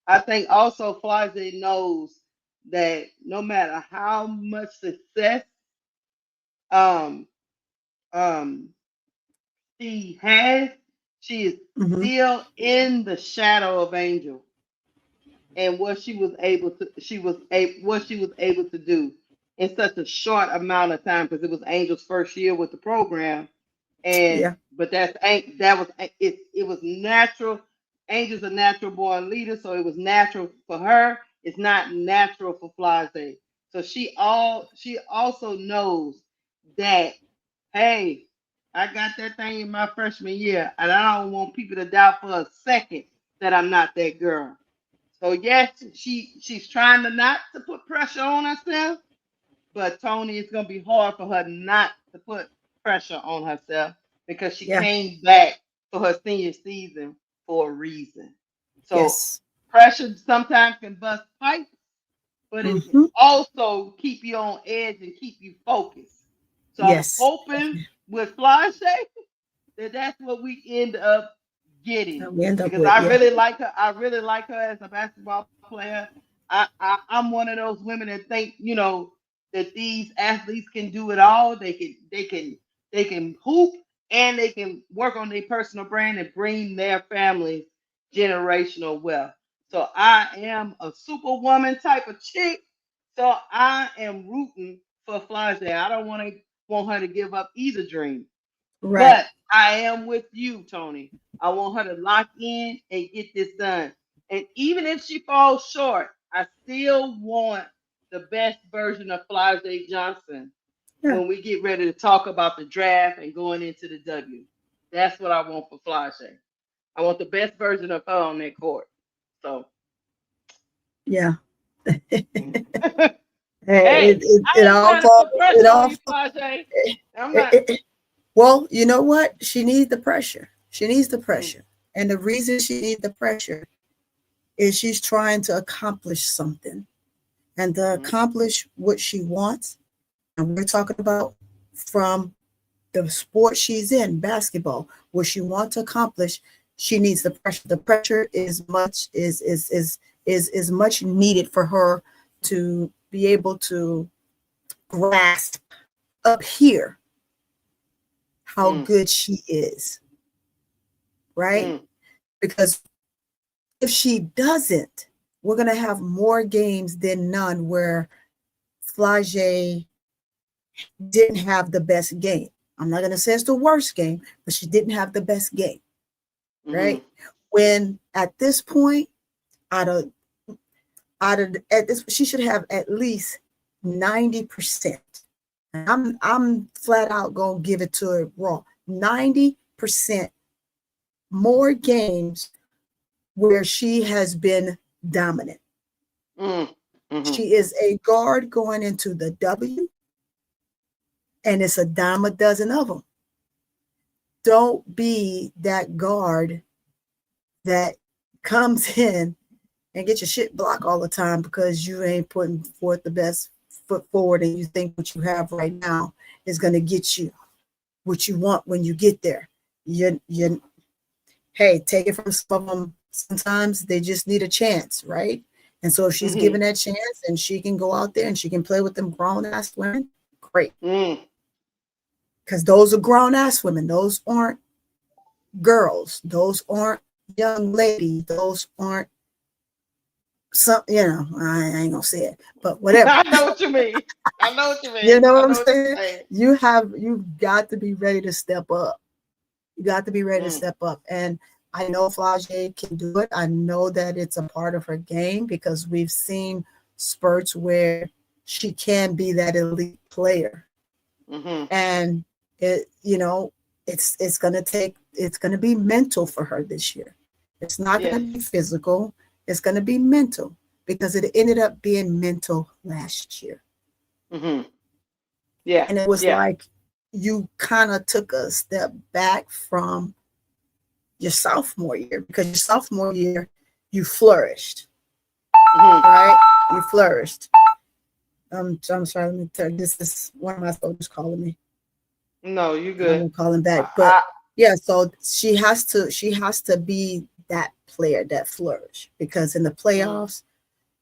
Speaker 2: I think also Flau'jae knows that no matter how much success um, she has, she is still in the shadow of Angel and what she was able to do in such a short amount of time, because it was Angel's first year with the program. But it was natural. Angel's a natural born leader, so it was natural for her. It's not natural for Flau'jae. So she also knows that, hey, I got that thing in my freshman year, and I don't want people to doubt for a second that I'm not that girl. So yes, she's trying to not to put pressure on herself, but Tony, it's gonna be hard for her not to put pressure on herself because she came back for her senior season for a reason. So pressure sometimes can bust pipes, but it can also keep you on edge and keep you focused. So I'm hoping with Flau'jae that's what we end up getting. I really like her. I really like her as a basketball player. I'm one of those women that think, that these athletes can do it all. They can hoop and they can work on their personal brand and bring their families generational wealth. So I am a superwoman type of chick. So I am rooting for Flau'jae. I don't want her to give up either dream. Right. But I am with you, Tony. I want her to lock in and get this done. And even if she falls short, I still want the best version of Flau'jae Johnson when we get ready to talk about the draft and going into the W. That's what I want for Flau'jae. I want the best version of her on that court. So.
Speaker 3: Yeah. Well, you know what? She needs the pressure. And the reason she needs the pressure is she's trying to accomplish something. And to accomplish what she wants, and we're talking about from the sport she's in, basketball, what she wants to accomplish, she needs the pressure. The pressure is is much needed for her to be able to grasp up here how good she is, right? Because if she doesn't, we're going to have more games than none where Flau'jae didn't have the best game. I'm not going to say it's the worst game, but she didn't have the best game, right? When at this point, out of at this, she should have at least 90%. I'm flat out gonna give it to her raw. 90% more games where she has been dominant. She is a guard going into the W, and it's a dime a dozen of them. Don't be that guard that comes in and get your shit blocked all the time because you ain't putting forth the best foot forward, and you think what you have right now is going to get you what you want when you get there. Hey, take it from some of them. Sometimes they just need a chance, right? And so if she's given that chance and she can go out there and she can play with them grown ass women, great. Because those are grown ass women. Those aren't girls. Those aren't young ladies. Those aren't some, I ain't gonna say it, but whatever.
Speaker 2: I know what you mean.
Speaker 3: You know what I'm saying? You've got to be ready to step up. You got to be ready to step up. And I know Flau'jae can do it. I know that it's a part of her game because we've seen spurts where she can be that elite player. And it's gonna be mental for her this year. It's not gonna be physical. It's going to be mental because it ended up being mental last year.
Speaker 2: Yeah.
Speaker 3: And it was like you kind of took a step back from your sophomore year because your sophomore year, you flourished. Right? You flourished. I'm sorry. Let me tell you, this is one of my soldiers calling me.
Speaker 2: No, you good.
Speaker 3: I'm calling back. But so she has to be that player that flourished because in the playoffs,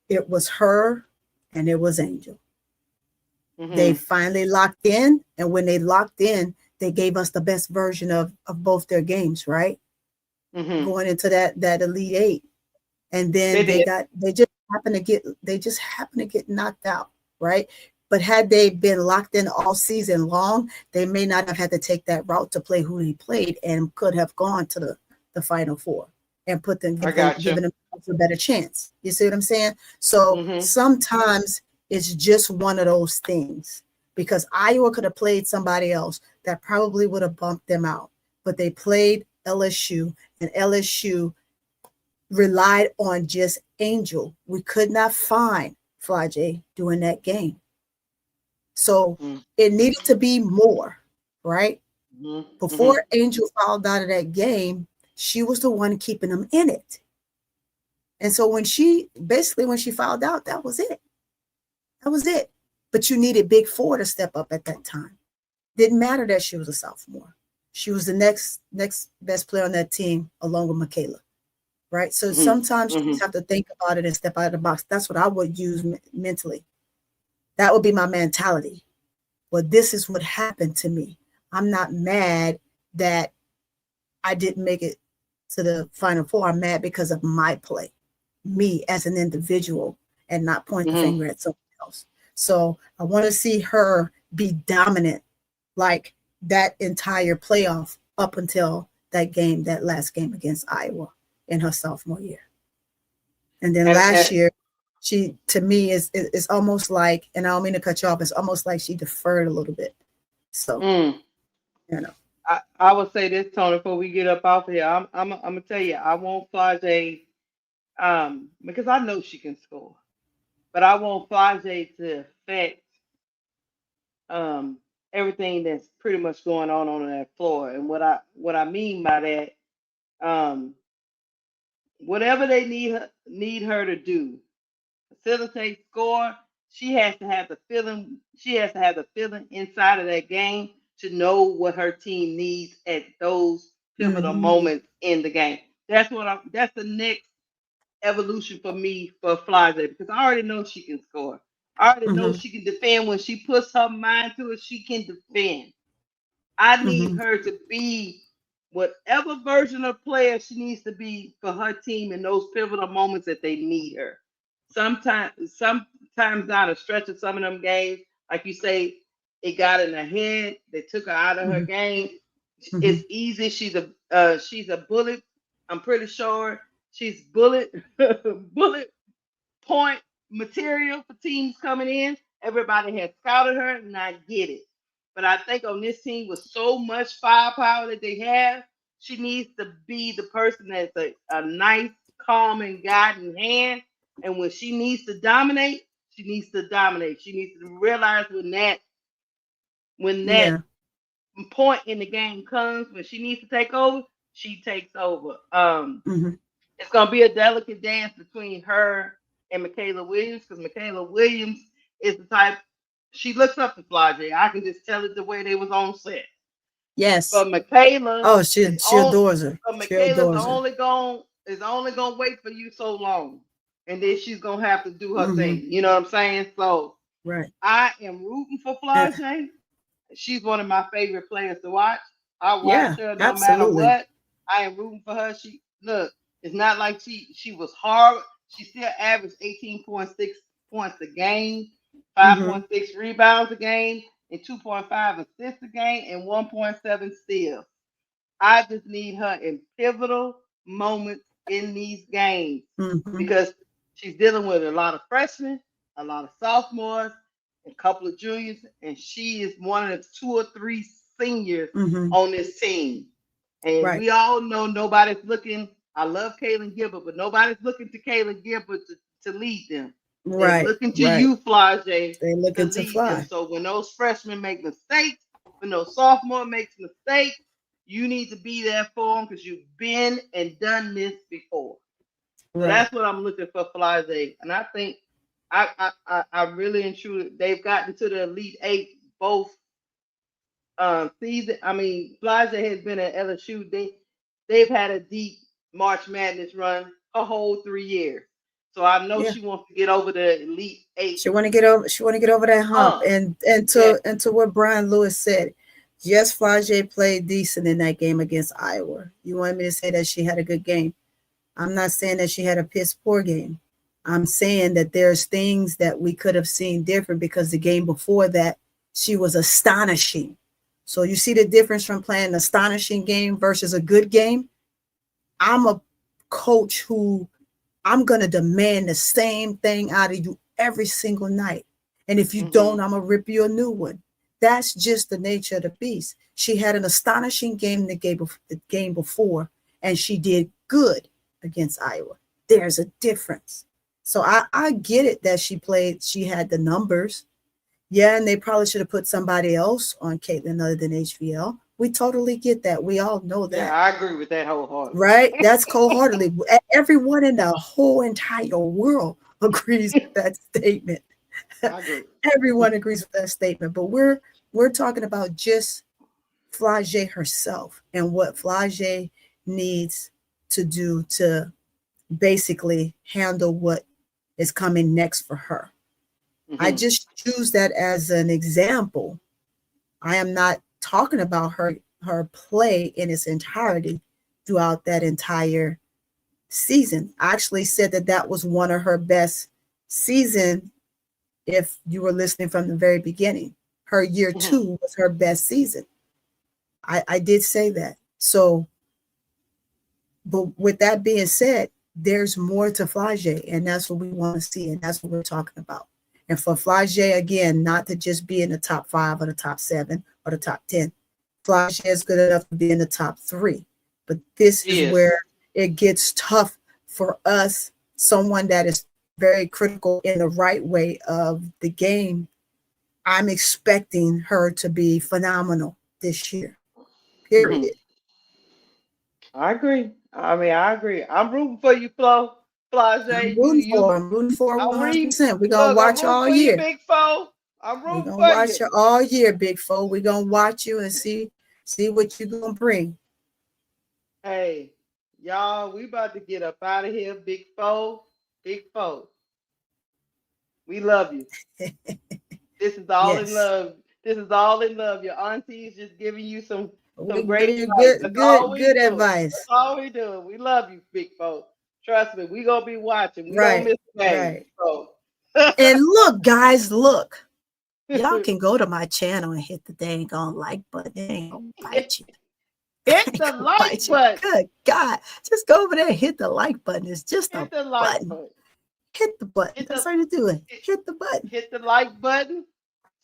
Speaker 3: it was her and it was Angel. They finally locked in, and when they locked in, they gave us the best version of both their games, right? Going into that Elite Eight, and then they just happened to get knocked out, right? But had they been locked in all season long, they may not have had to take that route to play who they played and could have gone to the Final Four and giving them a better chance. You see what I'm saying? So sometimes it's just one of those things because Iowa could have played somebody else that probably would have bumped them out, but they played LSU, and LSU relied on just Angel. We could not find Flau'jae during that game. So it needed to be more, right? Before Angel fouled out of that game, she was the one keeping them in it. And so when she fouled out, that was it. That was it. But you needed Big Four to step up at that time. Didn't matter that she was a sophomore. She was the next best player on that team along with Michaela, right? So sometimes you just have to think about it and step out of the box. That's what I would use mentally. That would be my mentality. Well, this is what happened to me. I'm not mad that I didn't make it to the Final Four. I'm mad because of my play, me as an individual, and not point the finger at someone else. So I want to see her be dominant like that entire playoff up until that last game against Iowa in her sophomore year. And then last year, she, to me, is almost like, and I don't mean to cut you off, it's almost like she deferred a little bit. So,
Speaker 2: I would say this, Tony, before we get up off here. I'm gonna tell you, I want Flau'jae, because I know she can score, but I want Flau'jae to affect everything that's pretty much going on that floor. And what I mean by that, whatever they need her to do, facilitate, score, she has to have the feeling. She has to have the feeling inside of that game to know what her team needs at those pivotal moments in the game. That's the next evolution for me for Flau'jae because I already know she can score. I already know she can defend. When she puts her mind to it, she can defend. I need her to be whatever version of player she needs to be for her team in those pivotal moments that they need her. Sometimes down a stretch of some of them games, like you say, it got in her head. They took her out of her game. It's easy. She's a bullet. I'm pretty sure she's bullet point material for teams coming in. Everybody has scouted her, and I get it. But I think on this team with so much firepower that they have, she needs to be the person that's a nice, calm, and guiding hand. And when she needs to dominate, she needs to dominate. She needs to realize when that point in the game comes, when she needs to take over, she takes over. It's gonna be a delicate dance between her and Michaela Williams because Michaela Williams is the type. She looks up to Flau'jae. I can just tell it the way they was on set.
Speaker 3: Yes.
Speaker 2: But Michaela,
Speaker 3: she adores her.
Speaker 2: But Michaela's only gonna wait for you so long, and then she's gonna have to do her thing. You know what I'm saying? So
Speaker 3: right.
Speaker 2: I am rooting for Flau'jae. She's one of my favorite players to watch. I watch her no matter what. I am rooting for her. It's not like she was hard. She still averaged 18.6 points a game, 5.6 rebounds a game, and 2.5 assists a game, and 1.7 steals. I just need her in pivotal moments in these games because she's dealing with a lot of freshmen, a lot of sophomores, a couple of juniors, and she is one of the 2 or 3 seniors on this team. And we all know nobody's looking. I love Kaylin Gilbert, but nobody's looking to Kaylin Gilbert to lead them. They're looking to you, Flau'jae.
Speaker 3: They're looking
Speaker 2: to
Speaker 3: lead fly.
Speaker 2: Them. So when those freshmen make mistakes, when those sophomore makes mistakes, you need to be there for them because you've been and done this before. So that's what I'm looking for Flau'jae. And I think I really and truly they've gotten to the Elite Eight both season. I mean, Flau'jae has been at LSU. They've had a deep March Madness run a whole 3 years. So I know she wants to get over the Elite Eight.
Speaker 3: She want to get over that hump. And to what Brian Lewis said, yes, Flau'jae played decent in that game against Iowa. You want me to say that she had a good game? I'm not saying that she had a piss poor game. I'm saying that there's things that we could have seen different because the game before that, she was astonishing. So you see the difference from playing an astonishing game versus a good game? I'm a coach who I'm going to demand the same thing out of you every single night. And if you don't, I'm going to rip you a new one. That's just the nature of the beast. She had an astonishing game the game before, and she did good against Iowa. There's a difference. So I get it that she had the numbers. Yeah, and they probably should have put somebody else on Caitlin other than HVL. We totally get that. We all know that.
Speaker 2: Yeah, I agree with that wholeheartedly.
Speaker 3: Right? That's wholeheartedly. Everyone in the whole entire world agrees with that statement.
Speaker 2: I agree.
Speaker 3: Everyone agrees with that statement. But we're talking about just Flau'jae herself and what Flau'jae needs to do to basically handle what is coming next for her. I just choose that as an example. I am not talking about her play in its entirety throughout that entire season. I actually said that was one of her best season. If you were listening from the very beginning, her year 2 was her best season. I did say that. So, but with that being said, there's more to Flau'jae, and that's what we want to see, and that's what we're talking about. And for Flau'jae, again, not to just be in the top 5 or the top 7 or the top 10. Flau'jae is good enough to be in the top 3. But this is where it gets tough for us, someone that is very critical in the right way of the game. I'm expecting her to be phenomenal this year. Period.
Speaker 2: I agree. I agree. I'm rooting for you, Flau'jae.
Speaker 3: I'm rooting for 100%. We're going to watch all year.
Speaker 2: Big Flo. I'm rooting for you.
Speaker 3: We're going to watch you all year, Big Flo. We're going to watch you and see what you're going to bring.
Speaker 2: Hey, Y'all, we about to get up out of here. Big foe. Big foe. We love you. This is all in love. This is all in love. Your auntie is just giving you some great advice.
Speaker 3: Good advice.
Speaker 2: That's all we do. We love you, big folks. Trust me, we gonna be watching. We don't
Speaker 3: Right,
Speaker 2: miss a game.
Speaker 3: right.
Speaker 2: So.
Speaker 3: And look, guys, look. Y'all can go to my channel and hit the dang on like button. It ain't gonna bite you.
Speaker 2: Hit the like button.
Speaker 3: Good God. Just go over there and hit the like button. It's just a button. Hit the button. That's how you do it. Hit the button.
Speaker 2: Hit the like button.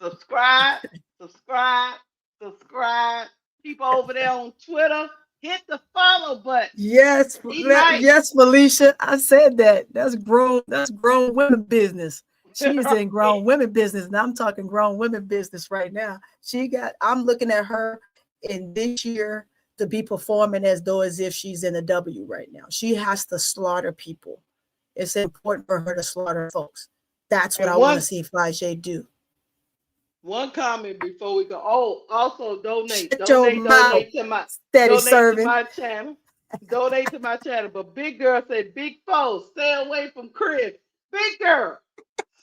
Speaker 2: Subscribe. Subscribe. Subscribe. People over there on Twitter, hit the follow button.
Speaker 3: Yes, yes, MiLaysia. I said that. That's grown women business. She's in grown women business. And I'm talking grown women business right now. I'm looking at her in this year to be performing as though as if she's in a W right now. She has to slaughter people. It's important for her to slaughter folks. That's what I want to see Flau'jae do.
Speaker 2: One comment before we go. Oh, also donate to my channel. Donate to my channel. But Big Girl said, Big Foe, stay away from Chris. Big Girl,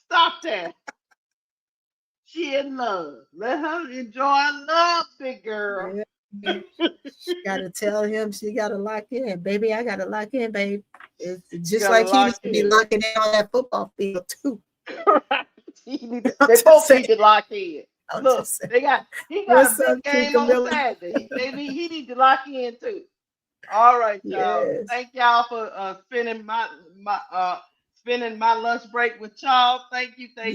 Speaker 2: stop that. She in love. Let her enjoy love, Big Girl.
Speaker 3: Yeah. She gotta tell him she gotta lock in. Baby, I gotta lock in, babe. It's just like he needs to be locking in on that football field too.
Speaker 2: They both need to lock in. Look, he got a big game on Saturday. He need to lock in too. All right, y'all. Yes. Thank y'all for spending my lunch break with y'all. Thank you. Thank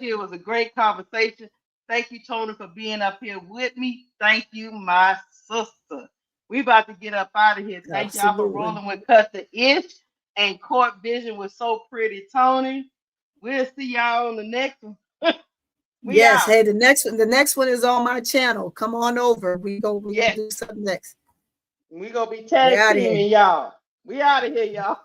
Speaker 2: you. It was a great conversation. Thank you, Tony, for being up here with me. Thank you, my sister. We about to get up out of here. Thank y'all for rolling with Cut the Ish and Court Vision with So Pretty Tony. We'll see y'all on the next one.
Speaker 3: Yes, hey, the next one is on my channel. Come on over. We gonna do something next.
Speaker 2: We gonna be tag teaming y'all. We out of here, y'all.